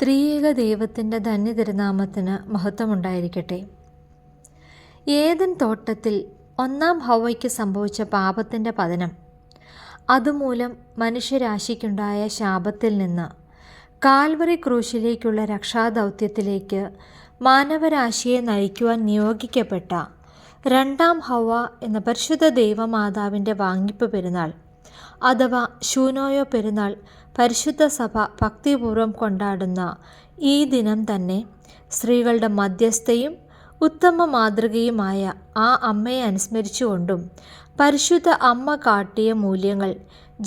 ത്രിയേക ദൈവത്തിൻ്റെ ധന്യതിരുനാമത്തിന് മഹത്വമുണ്ടായിരിക്കട്ടെ. ഏദൻ തോട്ടത്തിൽ ഒന്നാം ഹൗവയ്ക്ക് സംഭവിച്ച പാപത്തിൻ്റെ പതനം, അതുമൂലം മനുഷ്യരാശിക്കുണ്ടായ ശാപത്തിൽ നിന്ന് കാൽവറി ക്രൂശിലേക്കുള്ള രക്ഷാദൗത്യത്തിലേക്ക് മാനവരാശിയെ നയിക്കുവാൻ നിയോഗിക്കപ്പെട്ട രണ്ടാം ഹൗവ എന്ന പരിശുദ്ധ ദൈവമാതാവിൻ്റെ വാങ്ങിപ്പ് പെരുന്നാൾ അഥവാ ശൂനോയോ പെരുന്നാൾ പരിശുദ്ധ സഭ ഭക്തിപൂർവ്വം കൊണ്ടാടുന്ന ഈ ദിനം തന്നെ സ്ത്രീകളുടെ മധ്യസ്ഥയും ഉത്തമ മാതൃകയുമായ ആ അമ്മയെ അനുസ്മരിച്ചുകൊണ്ടും പരിശുദ്ധ അമ്മ കാട്ടിയ മൂല്യങ്ങൾ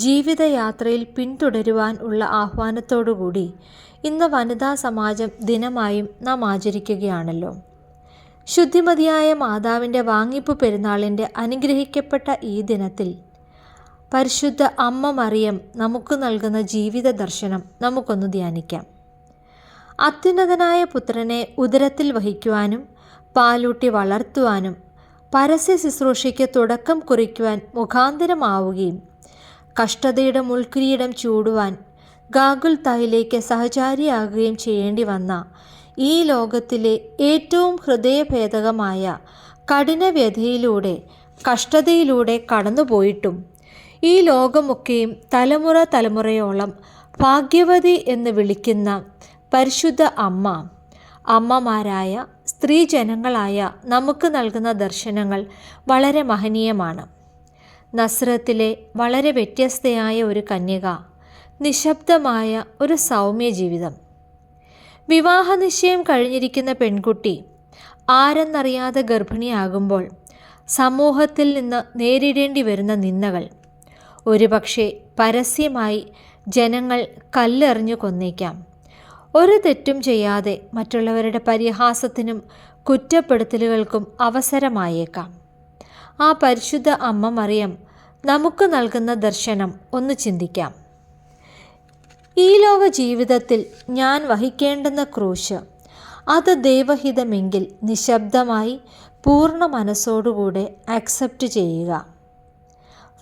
ജീവിതയാത്രയിൽ പിന്തുടരുവാൻ ഉള്ള ആഹ്വാനത്തോടുകൂടി ഇന്ന് വനിതാ സമാജം ദിനമായും നാം ആചരിക്കുകയാണല്ലോ. ശുദ്ധിമതിയായ മാതാവിൻ്റെ വാങ്ങിപ്പ് പെരുന്നാളിൻ്റെ അനുഗ്രഹിക്കപ്പെട്ട ഈ ദിനത്തിൽ പരിശുദ്ധ അമ്മ മറിയം നമുക്ക് നൽകുന്ന ജീവിത ദർശനം നമുക്കൊന്ന് ധ്യാനിക്കാം. അത്യുന്നതനായ പുത്രനെ ഉദരത്തിൽ വഹിക്കുവാനും പാലൂട്ടി വളർത്തുവാനും പരസ്യ ശുശ്രൂഷയ്ക്ക് തുടക്കം കുറിക്കുവാൻ മുഖാന്തരമാവുകയും കഷ്ടതയുടെ മുൾക്കിരീടം ചൂടുവാൻ ഗാഗുൽത്തായിലേക്ക് സഹചാരിയാകുകയും ചെയ്യേണ്ടി വന്ന ഈ ലോകത്തിലെ ഏറ്റവും ഹൃദയഭേദകമായ കഠിനവ്യഥയിലൂടെ കഷ്ടതയിലൂടെ കടന്നുപോയിട്ടും ഈ ലോകമൊക്കെയും തലമുറ തലമുറയോളം ഭാഗ്യവതി എന്ന് വിളിക്കുന്ന പരിശുദ്ധ അമ്മമാരായ സ്ത്രീജനങ്ങളായ നമുക്ക് നൽകുന്ന ദർശനങ്ങൾ വളരെ മഹനീയമാണ്. നസ്രത്തിലെ വളരെ വ്യത്യസ്തയായ ഒരു കന്യക, നിശബ്ദമായ ഒരു സൗമ്യ ജീവിതം. വിവാഹനിശ്ചയം കഴിഞ്ഞിരിക്കുന്ന പെൺകുട്ടി ആരെന്നറിയാതെ ഗർഭിണിയാകുമ്പോൾ സമൂഹത്തിൽ നിന്ന് നേരിടേണ്ടി വരുന്ന നിന്ദകൾ, ഒരുപക്ഷെ പരസ്യമായി ജനങ്ങൾ കല്ലെറിഞ്ഞു കൊന്നേക്കാം. ഒരു തെറ്റും ചെയ്യാതെ മറ്റുള്ളവരുടെ പരിഹാസത്തിനും കുറ്റപ്പെടുത്തലുകൾക്കും അവസരമായേക്കാം. ആ പരിശുദ്ധ അമ്മ മറിയം നമുക്ക് നൽകുന്ന ദർശനം ഒന്ന് ചിന്തിക്കാം. ഈ ലോക ജീവിതത്തിൽ ഞാൻ വഹിക്കേണ്ടുന്ന ക്രൂശ്, അത് ദൈവഹിതമെങ്കിൽ നിശബ്ദമായി പൂർണ്ണ മനസ്സോടുകൂടെ ആക്സെപ്റ്റ് ചെയ്യുക.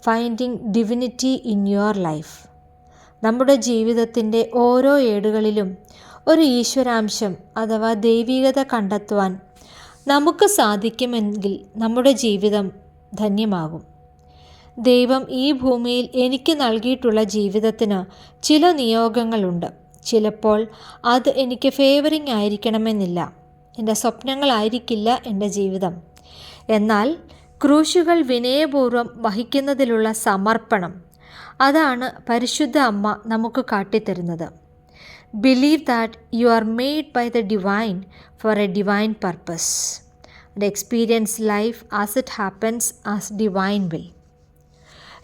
Finding divinity in your life. നമ്മുടെ ജീവിതത്തിൻ്റെ ഓരോ ഏടുകളിലും ഒരു ഈശ്വരാംശം അഥവാ ദൈവികത കണ്ടെത്തുവാൻ നമുക്ക് സാധിക്കുമെങ്കിൽ നമ്മുടെ ജീവിതം ധന്യമാകും. ദൈവം ഈ ഭൂമിയിൽ എനിക്ക് നൽകിയിട്ടുള്ള ജീവിതത്തിന് ചില നിയോഗങ്ങളുണ്ട്. ചിലപ്പോൾ അത് എനിക്ക് ഫേവറിങ് ആയിരിക്കണമെന്നില്ല, എൻ്റെ സ്വപ്നങ്ങളായിരിക്കില്ല എൻ്റെ ജീവിതം. എന്നാൽ ക്രൂശുകൾ വിനയപൂർവ്വം വഹിക്കുന്നതിലുള്ള സമർപ്പണം, അതാണ് പരിശുദ്ധ അമ്മ നമുക്ക് കാട്ടിത്തരുന്നത്. Believe that you are made by the divine for a divine purpose and experience life as it happens as divine will.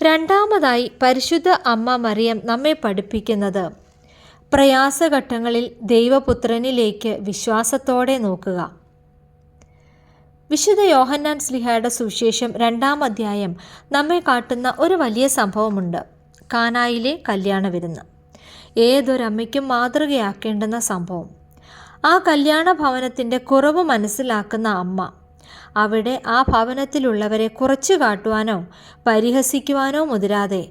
രണ്ടാമതായി പരിശുദ്ധ അമ്മ മറിയം നമ്മെ പഠിപ്പിക്കുന്നത് പ്രയാസഘട്ടങ്ങളിൽ ദൈവപുത്രനിലേക്ക് വിശ്വാസത്തോടെ നോക്കുക. വിശുദ്ധ യോഹന്നാൻ ശ്ലീഹായുടെ സുവിശേഷം 2-ാം അധ്യായം നമ്മെ കാട്ടുന്ന ഒരു വലിയ സംഭവമുണ്ട്. കാനായിലെ കല്യാണ വിരുന്ന്. ഏതൊരമ്മയ്ക്കും മാതൃകയാക്കേണ്ടുന്ന സംഭവം. ആ കല്യാണ ഭവനത്തിൻ്റെ കുറവ് മനസ്സിലാക്കുന്ന അമ്മ അവിടെ ആ ഭവനത്തിലുള്ളവരെ കുറച്ചു കാട്ടുവാനോ പരിഹസിക്കുവാനോ മുതിരാതെ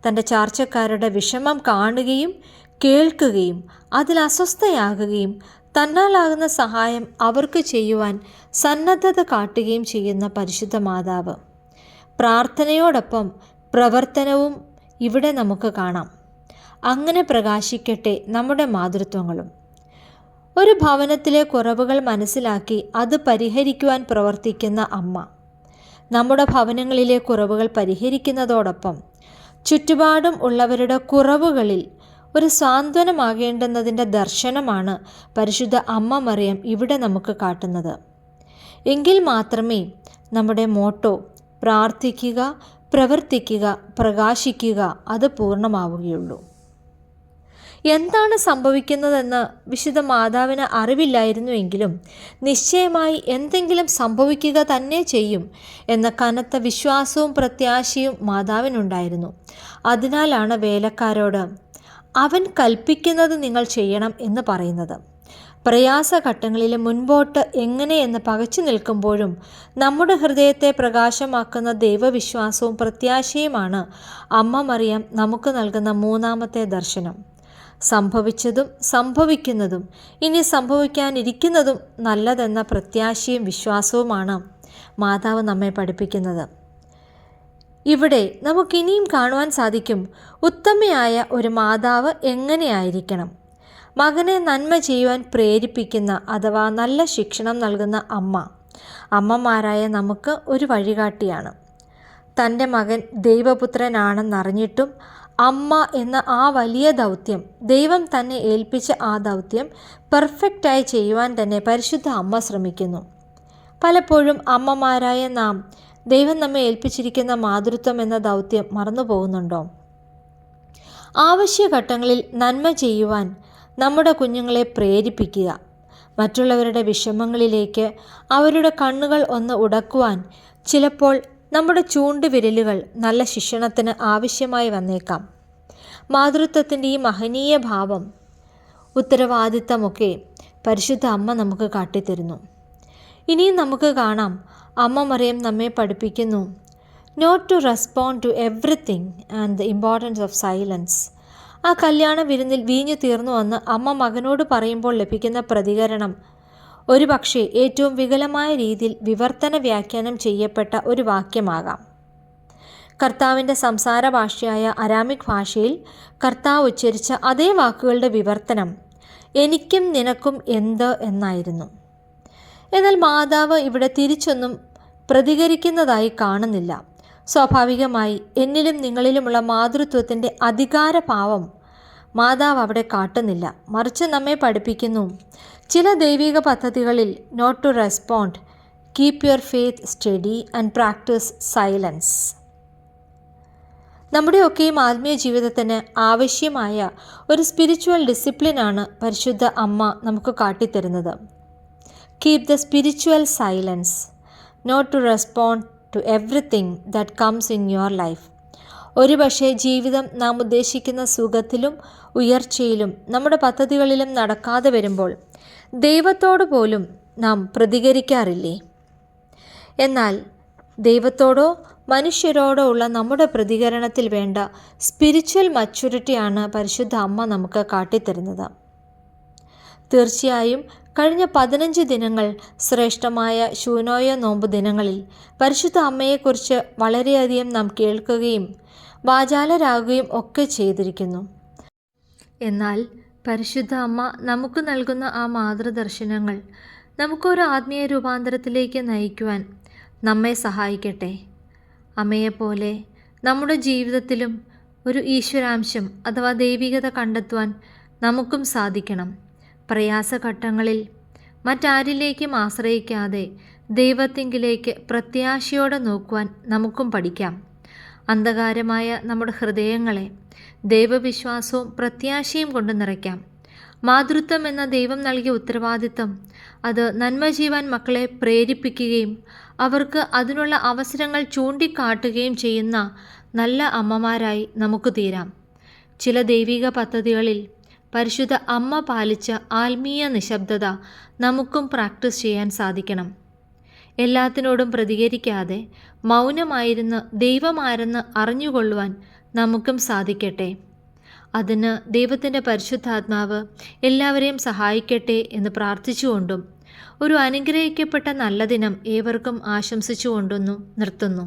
തൻ്റെ ചാർച്ചക്കാരുടെ വിഷമം കാണുകയും കേൾക്കുകയും അതിൽ അസ്വസ്ഥയാകുകയും തന്നാലാകുന്ന സഹായം അവർക്ക് ചെയ്യുവാൻ സന്നദ്ധത കാട്ടുകയും ചെയ്യുന്ന പരിശുദ്ധ മാതാവ്. പ്രാർത്ഥനയോടൊപ്പം പ്രവർത്തനവും ഇവിടെ നമുക്ക് കാണാം. അങ്ങനെ പ്രകാശിക്കട്ടെ നമ്മുടെ മാതൃത്വങ്ങളും. ഒരു ഭവനത്തിലെ കുറവുകൾ മനസ്സിലാക്കി അത് പരിഹരിക്കുവാൻ പ്രവർത്തിക്കുന്ന അമ്മ നമ്മുടെ ഭവനങ്ങളിലെ കുറവുകൾ പരിഹരിക്കുന്നതോടൊപ്പം ചുറ്റുപാടും ഉള്ളവരുടെ കുറവുകളിൽ ഒരു സാന്ത്വനമാകേണ്ടുന്നതിൻ്റെ ദർശനമാണ് പരിശുദ്ധ അമ്മ മറിയം ഇവിടെ നമുക്ക് കാട്ടുന്നത്. എങ്കിൽ മാത്രമേ നമ്മുടെ മോട്ടോ പ്രാർത്ഥിക്കുക, പ്രവർത്തിക്കുക, പ്രകാശിക്കുക അത് പൂർണ്ണമാവുകയുള്ളൂ. എന്താണ് സംഭവിക്കുന്നതെന്ന് വിശുദ്ധ മാതാവിന് അറിവില്ലായിരുന്നുവെങ്കിലും നിശ്ചയമായി എന്തെങ്കിലും സംഭവിക്കുക തന്നെ ചെയ്യും എന്ന കനത്ത വിശ്വാസവും പ്രത്യാശയും മാതാവിനുണ്ടായിരുന്നു. അതിനാലാണ് വേലക്കാരോട് അവൻ കൽപ്പിക്കുന്നത് നിങ്ങൾ ചെയ്യണം എന്ന് പറയുന്നത്. പ്രയാസഘട്ടങ്ങളിലെ മുൻപോട്ട് എങ്ങനെയെന്ന് പകച്ചു നിൽക്കുമ്പോഴും നമ്മുടെ ഹൃദയത്തെ പ്രകാശമാക്കുന്ന ദൈവവിശ്വാസവും പ്രത്യാശയുമാണ് അമ്മ മറിയം നമുക്ക് നൽകുന്ന മൂന്നാമത്തെ ദർശനം. സംഭവിച്ചതും സംഭവിക്കുന്നതും ഇനി സംഭവിക്കാനിരിക്കുന്നതും നല്ലതെന്ന പ്രത്യാശയും വിശ്വാസവുമാണ് മാതാവ് നമ്മെ പഠിപ്പിക്കുന്നത്. ഇവിടെ നമുക്കിനിയും കാണുവാൻ സാധിക്കും ഉത്തമയായ ഒരു മാതാവ് എങ്ങനെയായിരിക്കണം. മകനെ നന്മ ചെയ്യുവാൻ പ്രേരിപ്പിക്കുന്ന അഥവാ നല്ല ശിക്ഷണം നൽകുന്ന അമ്മമാരായ നമുക്ക് ഒരു വഴികാട്ടിയാണ്. തൻ്റെ മകൻ ദൈവപുത്രനാണെന്നറിഞ്ഞിട്ടും അമ്മ എന്ന ആ വലിയ ദൗത്യം, ദൈവം തന്നെ ഏൽപ്പിച്ച ആ ദൗത്യം പെർഫെക്റ്റായി ചെയ്യുവാൻ തന്നെ പരിശുദ്ധ അമ്മ ശ്രമിക്കുന്നു. പലപ്പോഴും അമ്മമാരായ നാം ദൈവം നമ്മെ ഏൽപ്പിച്ചിരിക്കുന്ന മാതൃത്വം എന്ന ദൗത്യം മറന്നു പോകുന്നുണ്ടോ? ആവശ്യഘട്ടങ്ങളിൽ നന്മ ചെയ്യുവാൻ നമ്മുടെ കുഞ്ഞുങ്ങളെ പ്രേരിപ്പിക്കുക. മറ്റുള്ളവരുടെ വിഷമങ്ങളിലേക്ക് അവരുടെ കണ്ണുകൾ ഒന്ന് ഉടക്കുവാൻ ചിലപ്പോൾ നമ്മുടെ ചൂണ്ടുവിരലുകൾ നല്ല ശിക്ഷണത്തിന് ആവശ്യമായി വന്നേക്കാം. മാതൃത്വത്തിൻ്റെ ഈ മഹനീയ ഭാവം, ഉത്തരവാദിത്തമൊക്കെ പരിശുദ്ധ അമ്മ നമുക്ക് കാട്ടിത്തരുന്നു. ഇനിയും നമുക്ക് കാണാം, അമ്മ മറിയം നമ്മെ പഠിപ്പിക്കുന്നു not to respond to everything and the importance of silence. ആ കല്യാണ വിരുന്നിൽ വീഞ്ഞു തീർന്നുവെന്ന് അമ്മ മകനോട് പറയുമ്പോൾ ലഭിക്കുന്ന പ്രതികരണം ഒരുപക്ഷെ ഏറ്റവും വികലമായ രീതിയിൽ വിവർത്തന വ്യാഖ്യാനം ചെയ്യപ്പെട്ട ഒരു വാക്യമാകാം. കർത്താവിൻ്റെ സംസാര ഭാഷയായ അരാമിക് ഭാഷയിൽ കർത്താവ് ഉച്ചരിച്ച അതേ വാക്കുകളുടെ വിവർത്തനം എനിക്കും നിനക്കും എന്ത് എന്നായിരുന്നു. എന്നാൽ മാതാവ് ഇവിടെ തിരിച്ചൊന്നും പ്രതികരിക്കുന്നതായി കാണുന്നില്ല. സ്വാഭാവികമായി എന്നിലും നിങ്ങളിലുമുള്ള മാതൃത്വത്തിൻ്റെ അധികാരഭാവം മാതാവ് അവിടെ കാട്ടുന്നില്ല. മറിച്ച് നമ്മെ പഠിപ്പിക്കുന്നു, ചില ദൈവിക പദ്ധതികളിൽ not to respond, keep your faith study and practice silence. നമ്മുടെയൊക്കെയും ആത്മീയ ജീവിതത്തിന് ആവശ്യമായ ഒരു സ്പിരിച്വൽ ഡിസിപ്ലിനാണ് പരിശുദ്ധ അമ്മ നമുക്ക് കാട്ടിത്തരുന്നത്. Keep the spiritual silence, not to respond to everything that comes in your life. ഒരുപക്ഷെ ജീവിതം നാം ഉദ്ദേശിക്കുന്ന സുഖത്തിലും ഉയർച്ചയിലും നമ്മുടെ പദ്ധതികളിലും നടക്കാതെ വരുമ്പോൾ ദൈവത്തോട് പോലും നാം പ്രതികരിക്കാറില്ലേ? എന്നാൽ ദൈവത്തോടോ മനുഷ്യരോടോ ഉള്ള നമ്മുടെ പ്രതികരണത്തിൽ വേണ്ട സ്പിരിച്വൽ മച്യൂരിറ്റിയാണ് പരിശുദ്ധ അമ്മ നമുക്ക് കാട്ടിത്തരുന്നത്. തീർച്ചയായും കഴിഞ്ഞ 15 ദിനങ്ങൾ ശ്രേഷ്ഠമായ ശൂനോയ നോമ്പ് ദിനങ്ങളിൽ പരിശുദ്ധ അമ്മയെക്കുറിച്ച് വളരെയധികം നാം കേൾക്കുകയും വാചാലരാകുകയും ഒക്കെ ചെയ്തിരിക്കുന്നു. എന്നാൽ പരിശുദ്ധ അമ്മ നമുക്ക് നൽകുന്ന ആ മാതൃദർശനങ്ങൾ നമുക്കൊരു ആത്മീയ രൂപാന്തരത്തിലേക്ക് നയിക്കുവാൻ നമ്മെ സഹായിക്കട്ടെ. അമ്മയെപ്പോലെ നമ്മുടെ ജീവിതത്തിലും ഒരു ഈശ്വരാംശം അഥവാ ദൈവികത കണ്ടെത്തുവാൻ നമുക്കും സാധിക്കണം. പ്രയാസഘട്ടങ്ങളിൽ മറ്റാരിലേക്കും ആശ്രയിക്കാതെ ദൈവത്തിങ്കിലേക്ക് പ്രത്യാശയോടെ നോക്കുവാൻ നമുക്കും പഠിക്കാം. അന്ധകാരമായ നമ്മുടെ ഹൃദയങ്ങളെ ദൈവവിശ്വാസവും പ്രത്യാശയും കൊണ്ട് നിറയ്ക്കാം. മാതൃത്വം എന്ന ദൈവം നൽകിയ ഉത്തരവാദിത്തം, അത് നന്മ ചെയ്യുവാൻ മക്കളെ പ്രേരിപ്പിക്കുകയും അവർക്ക് അതിനുള്ള അവസരങ്ങൾ ചൂണ്ടിക്കാട്ടുകയും ചെയ്യുന്ന നല്ല അമ്മമാരായി നമുക്ക് തീരാം. ചില ദൈവിക പദ്ധതികളിൽ പരിശുദ്ധ അമ്മ പാലിച്ച ആത്മീയ നിശബ്ദത നമുക്കും പ്രാക്ടീസ് ചെയ്യാൻ സാധിക്കണം. എല്ലാത്തിനോടും പ്രതികരിക്കാതെ മൗനമായിരുന്ന് ദൈവമാരെന്ന് അറിഞ്ഞുകൊള്ളുവാൻ നമുക്കും സാധിക്കട്ടെ. അതിന് ദൈവത്തിൻ്റെ പരിശുദ്ധാത്മാവ് എല്ലാവരെയും സഹായിക്കട്ടെ എന്ന് പ്രാർത്ഥിച്ചുകൊണ്ടും ഒരു അനുഗ്രഹിക്കപ്പെട്ട നല്ല ദിനം ഏവർക്കും ആശംസിച്ചുകൊണ്ടൊന്നു നിർത്തുന്നു.